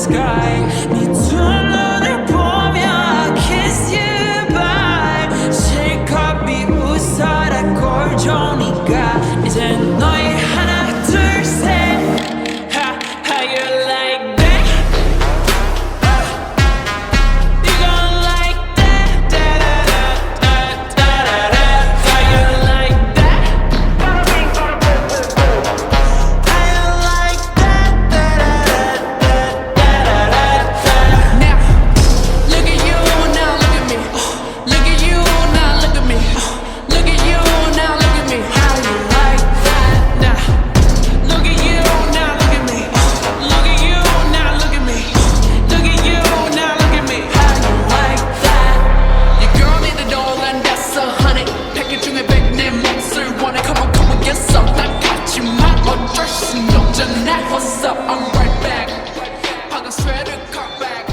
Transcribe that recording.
sky. 네 두 눈을 보며 I kiss you bye. 실컷 비웃어라 꼴 좋으니까. 이제 너희 하나 둘 셋. How you like that? You gon' like that? Da da da da da da. How you like that? How you like that? Da da da da da da. Now look at you, now look at me. Look at you, now look at me. Look at you, now look at me. How you like that? Now look at you, now look at me. Look at you, now look at me. Look at you, now look at me. How you like that? Your girl need a doll and that's 100. 패킷 중에 100 내 몫을 원해. Come on, get some. 나 같지만 어쩔 순 없잖아. What's up? I'm right back. 방금 스웨터